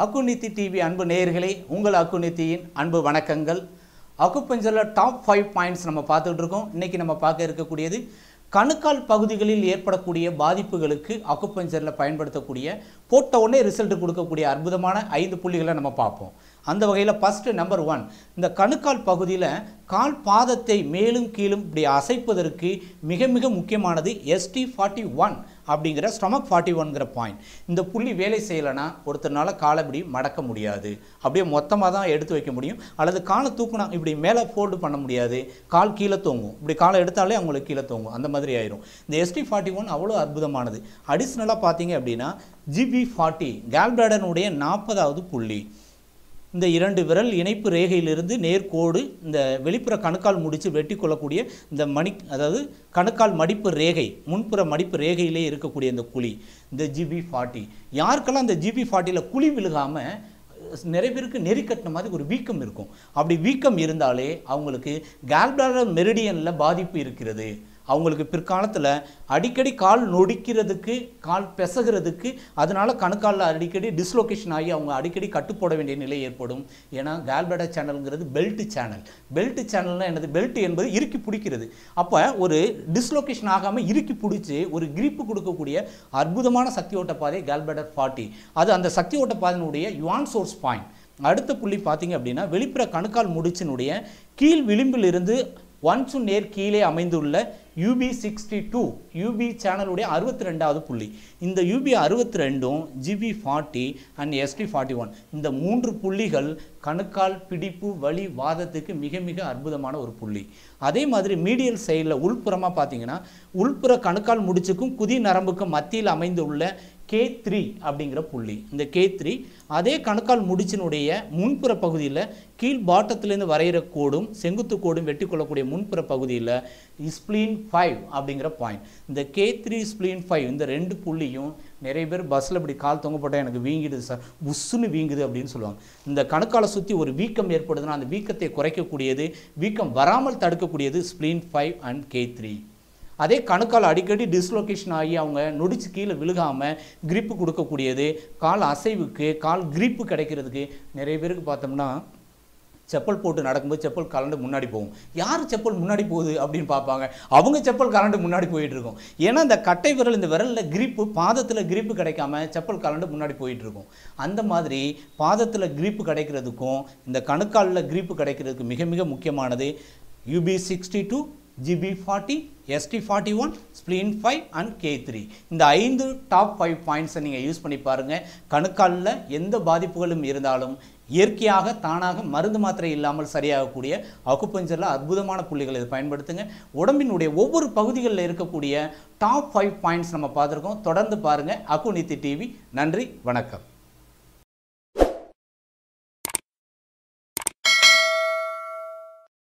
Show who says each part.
Speaker 1: அக்குநித்தி TV அன்பு நேயர்களே, உங்கள் அக்குநித்தியின் அன்பு வணக்கங்கள். அக்குபஞ்சரில் டாப் 5 பாயிண்ட்ஸ் நம்ம பார்த்துட்டு இருக்கோம். இன்னைக்கு நம்ம பார்க்க இருக்கக்கூடியது கணுக்கால் பகுதிகளில் ஏற்படக்கூடிய பாதிப்புகளுக்கு அக்குபஞ்சரில் பயன்படுத்தக்கூடிய போட்ட உடனே ரிசல்ட் கொடுக்கக்கூடிய அற்புதமான 5 புள்ளிகளை நம்ம பார்ப்போம். அந்த வகையில் ஃபஸ்ட்டு நம்பர் 1, இந்த கணுக்கால் பகுதியில் கால் பாதத்தை மேலும் கீழும் இப்படி அசைப்பதற்கு மிக மிக முக்கியமானது ST41 அப்படிங்கிற ஸ்டொமக் 41ங்கிற பாயிண்ட். இந்த புள்ளி வேலை செய்யலைன்னா ஒருத்தர்னால காலை இப்படி மடக்க முடியாது, அப்படியே மொத்தமாக தான் எடுத்து வைக்க முடியும், அல்லது காலை தூக்குனா இப்படி மேலே ஃபோல்டு பண்ண முடியாது, கால் கீழே தூங்கும், இப்படி காலை எடுத்தாலே அவங்களுக்கு கீழே தூங்கும், அந்த மாதிரி ஆயிரும். இந்த ST41 அவ்வளோ அற்புதமானது. அடிஷ்னலாக பார்த்தீங்க அப்படின்னா GB40 கேல்பிளாடனுடைய 40வது புள்ளி. இந்த 2 விரல் இணைப்பு ரேகையிலிருந்து நேர்கோடு இந்த வெளிப்புற கணுக்கால் முடிச்சு வெட்டி கொள்ளக்கூடிய இந்த அதாவது கணுக்கால் மடிப்பு ரேகை, முன்புற மடிப்பு ரேகையிலே இருக்கக்கூடிய இந்த குழி, இந்த GB40. யாருக்கெல்லாம் இந்த GB40யில் குழி விழுகாமல் நிறைய பேருக்கு நெறிக்கட்டின மாதிரி ஒரு வீக்கம் இருக்கும். அப்படி வீக்கம் இருந்தாலே அவங்களுக்கு கேல்பிளாடர் மெரிடியனில் பாதிப்பு இருக்கிறது. அவங்களுக்கு பிற்காலத்தில் அடிக்கடி கால் நொடிக்கிறதுக்கு, கால் பெசகிறதுக்கு, அதனால் கணுக்காலில் அடிக்கடி டிஸ்லொகேஷன் ஆகி அவங்க அடிக்கடி கட்டுப்போட வேண்டிய நிலை ஏற்படும். ஏன்னா கேல்பிளாடர் சேனல்ங்கிறது பெல்ட் சேனல். பெல்ட் சேனல்னால் என்னது? பெல்ட் என்பது இறுக்கி பிடிக்கிறது. அப்போ ஒரு டிஸ்லொகேஷன் ஆகாமல் இறுக்கி பிடிச்சி ஒரு கிரிப்பு கொடுக்கக்கூடிய அற்புதமான சக்தி ஓட்ட பாதை கேல்பிளாடர் 40. அது அந்த சக்தி ஓட்ட பாதையினுடைய யுவான் சோர்ஸ் பாயிண்ட். அடுத்த புள்ளி பார்த்தீங்க அப்படின்னா வெளிப்புற கணுக்கால் முடிச்சினுடைய கீழ் விளிம்பில் இருந்து ஒன்சு நேர் கீழே அமைந்துள்ள UB62 UB சேனலுடைய 62வது புள்ளி. இந்த UB62ம் GB40 அண்ட் ST41 இந்த 3 புள்ளிகள் கணுக்கால் பிடிப்பு வலி வாதத்துக்கு மிக மிக அற்புதமான ஒரு புள்ளி. அதே மாதிரி மீடியல் சைடில் உள்புறமாக பார்த்தீங்கன்னா உள்புற கணுக்கால் முடிச்சுக்கும் குதி நரம்புக்கும் மத்தியில் அமைந்துள்ள K3 அப்படிங்கிற புள்ளி. இந்த K3 அதே கணுக்கால் முடிச்சினுடைய முன்புற பகுதியில் கீழ் பாட்டத்திலேருந்து வரைகிற கோடும் செங்குத்து கோடும் வெட்டி கொள்ளக்கூடிய முன்புற பகுதியில் ஸ்ப்ளீன் 5 அப்படிங்கிற பாயிண்ட். இந்த K3 ஸ்ப்ளீன் 5 இந்த 2 புள்ளியும் நிறைய பேர் பஸ்ஸில் இப்படி கால் தொங்க போட்டால் எனக்கு வீங்கிடுது சார், புஷ்ஷுன்னு வீங்குது அப்படின்னு சொல்லுவாங்க. இந்த கணுக்காலை சுற்றி ஒரு வீக்கம் ஏற்படுதுன்னா அந்த வீக்கத்தை குறைக்கக்கூடியது, வீக்கம் வராமல் தடுக்கக்கூடியது ஸ்ப்ளீன் 5 அண்ட் K3. அதே கணுக்கால் அடிக்கடி டிஸ்லொகேஷன் ஆகி அவங்க நொடிச்சு கீழே விழுகாமல் கிரிப்பு கொடுக்கக்கூடியது, கால் அசைவுக்கு, கால் கிரிப்பு கிடைக்கிறதுக்கு. நிறைய பேருக்கு பார்த்தோம்னா செப்பல் போட்டு நடக்கும்போது செப்பல் கலண்டு முன்னாடி போகும். யார் செப்பல் முன்னாடி போகுது அப்படின்னு பார்ப்பாங்க, அவங்க செப்பல் கலண்டு முன்னாடி போயிட்டு இருக்கும். ஏன்னா இந்த கட்டை விரல், இந்த விரலில் கிரிப்பு, பாதத்தில் கிரிப்பு கிடைக்காம செப்பல் கலண்டு முன்னாடி போயிட்டு இருக்கும். அந்த மாதிரி பாதத்தில் கிரிப்பு கிடைக்கிறதுக்கும் இந்த கணுக்காலில் கிரிப்பு கிடைக்கிறதுக்கு மிக மிக முக்கியமானது UB62 GB40 ST41 spleen 5 and K3. இந்த 5 டாப் 5 பாயிண்ட்ஸை நீங்கள் யூஸ் பண்ணி பாருங்கள். கணுக்காலில் எந்த பாதிப்புகளும் இருந்தாலும் இயற்கையாக தானாக மருந்து மாத்திரை இல்லாமல் சரியாகக்கூடிய அக்குபஞ்சரில் அற்புதமான புள்ளிகளை இதை பயன்படுத்துங்க. உடம்பினுடைய ஒவ்வொரு பகுதிகளில் இருக்கக்கூடிய டாப் 5 பாயிண்ட்ஸ் நம்ம பார்த்துருக்கோம். தொடர்ந்து பாருங்கள் அக்குநித்தி டிவி. நன்றி, வணக்கம்.